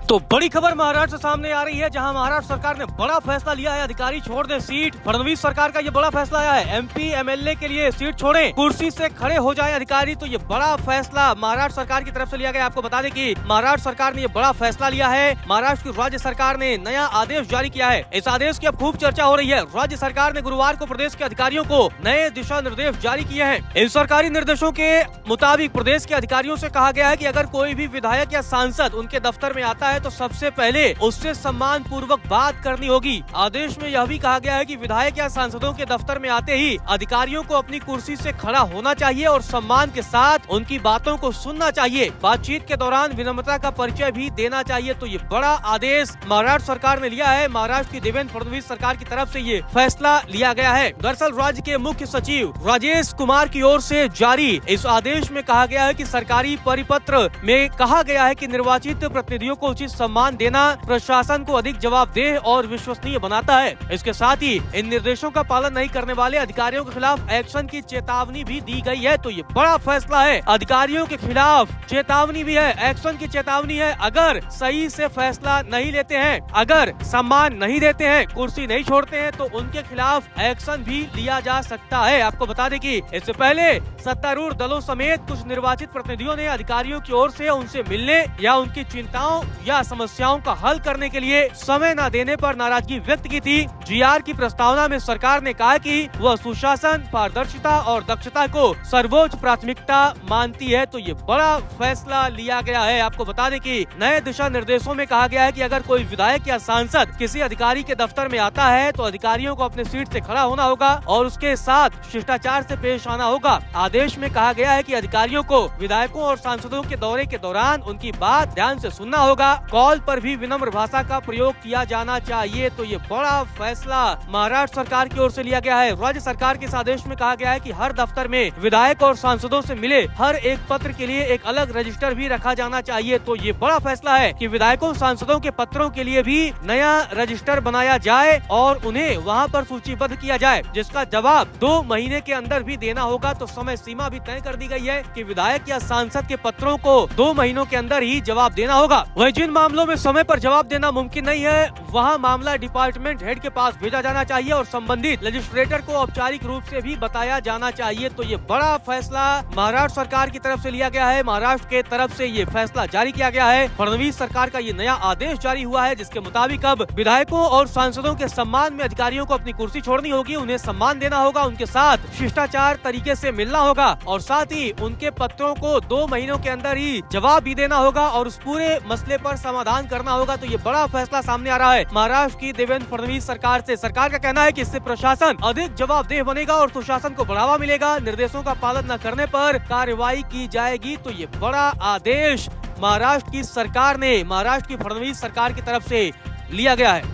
तो बड़ी खबर महाराष्ट्र से सामने आ रही है, जहां महाराष्ट्र सरकार ने बड़ा फैसला लिया है। अधिकारी छोड़ दें सीट। फडणवीस सरकार का ये बड़ा फैसला आया है। एमपी एमएलए के लिए सीट छोड़ें, कुर्सी से खड़े हो जाएं अधिकारी। तो ये बड़ा फैसला महाराष्ट्र सरकार की तरफ से लिया गया। आपको बता दें कि महाराष्ट्र सरकार ने ये बड़ा फैसला लिया है। महाराष्ट्र की राज्य सरकार ने नया आदेश जारी किया है। इस आदेश की अब खूब चर्चा हो रही है। राज्य सरकार ने गुरुवार को प्रदेश के अधिकारियों को नए दिशा निर्देश जारी किए हैं। इन सरकारी निर्देशों के मुताबिक प्रदेश के अधिकारियों से कहा गया है कि अगर कोई भी विधायक या सांसद उनके दफ्तर में आता है तो सबसे पहले उससे सम्मान पूर्वक बात करनी होगी। आदेश में यह भी कहा गया है कि विधायक या सांसदों के दफ्तर में आते ही अधिकारियों को अपनी कुर्सी से खड़ा होना चाहिए और सम्मान के साथ उनकी बातों को सुनना चाहिए। बातचीत के दौरान विनम्रता का परिचय भी देना चाहिए। तो ये बड़ा आदेश महाराष्ट्र सरकार ने लिया है। महाराष्ट्र की देवेंद्र फडणवीस सरकार की तरफ से ये फैसला लिया गया है। दरअसल राज्य के मुख्य सचिव राजेश कुमार की ओर से जारी इस आदेश में कहा गया है कि सरकारी परिपत्र में कहा गया है कि निर्वाचित प्रतिनिधियों को उचित सम्मान देना प्रशासन को अधिक जवाबदेह और विश्वसनीय बनाता है। इसके साथ ही इन निर्देशों का पालन नहीं करने वाले अधिकारियों के खिलाफ एक्शन की चेतावनी भी दी गई है। तो ये बड़ा फैसला है। अधिकारियों के खिलाफ चेतावनी भी है, एक्शन की चेतावनी है। अगर सही से फैसला नहीं लेते हैं, अगर सम्मान नहीं देते हैं, कुर्सी नहीं छोड़ते हैं, तो उनके खिलाफ एक्शन भी लिया जा सकता है। आपको बता दें कि इससे पहले सत्तारूढ़ दलों समेत कुछ निर्वाचित प्रतिनिधियों ने अधिकारियों की ओर से उनसे मिलने या उनकी चिंताओं या समस्याओं का हल करने के लिए समय न देने पर नाराजगी व्यक्त की थी। जीआर की प्रस्तावना में सरकार ने कहा कि वह सुशासन, पारदर्शिता और दक्षता को सर्वोच्च प्राथमिकता मानती है। तो ये बड़ा फैसला लिया गया है। आपको बता दें कि नए दिशा निर्देशों में कहा गया है कि अगर कोई विधायक या सांसद किसी अधिकारी के दफ्तर में आता है तो अधिकारियों को अपने सीट से खड़ा होना होगा और उसके साथ शिष्टाचार से पेश आना होगा। आदेश में कहा गया है कि अधिकारियों को विधायकों और सांसदों के दौरे के दौरान उनकी बात ध्यान से सुनना होगा। कॉल पर भी विनम्र भाषा का प्रयोग किया जाना चाहिए। तो ये बड़ा फैसला महाराष्ट्र सरकार की ओर से लिया गया है। राज्य सरकार के इस आदेश में कहा गया है कि हर दफ्तर में विधायक और सांसदों से मिले हर एक पत्र के लिए एक अलग रजिस्टर भी रखा जाना चाहिए। तो ये बड़ा फैसला है कि विधायकों सांसदों के पत्रों के लिए भी नया रजिस्टर बनाया जाए और उन्हें वहाँ पर सूचीबद्ध किया जाए, जिसका जवाब 2 महीने के अंदर भी देना होगा। तो समय सीमा भी तय कर दी गई है कि विधायक या सांसद के पत्रों को 2 महीनों के अंदर ही जवाब देना होगा। वही जिन मामलों में समय पर जवाब देना मुमकिन नहीं है, वहाँ मामला डिपार्टमेंट हेड के पास भेजा जाना चाहिए और संबंधित लेजिस्लेटर को औपचारिक रूप से भी बताया जाना चाहिए। तो ये बड़ा फैसला महाराष्ट्र सरकार की तरफ से लिया गया है। महाराष्ट्र के तरफ से ये फैसला जारी किया गया है। फडणवीस सरकार का ये नया आदेश जारी हुआ है, जिसके मुताबिक अब विधायकों और सांसदों के सम्मान में अधिकारियों को अपनी कुर्सी छोड़नी होगी, उन्हें सम्मान देना होगा, उनके साथ शिष्टाचार तरीके से मिलना होगा और साथ ही उनके पत्रों को 2 महीनों के अंदर ही जवाब भी देना होगा और उस पूरे मसले पर समाधान करना होगा। तो ये बड़ा फैसला सामने आ रहा है महाराष्ट्र की देवेंद्र फडणवीस सरकार से। सरकार का कहना है कि इससे प्रशासन अधिक जवाबदेह बनेगा और सुशासन को बढ़ावा मिलेगा। निर्देशों का पालन न करने पर कार्रवाई की जाएगी। तो ये बड़ा आदेश महाराष्ट्र की सरकार ने, महाराष्ट्र की फडणवीस सरकार की तरफ से लिया गया है।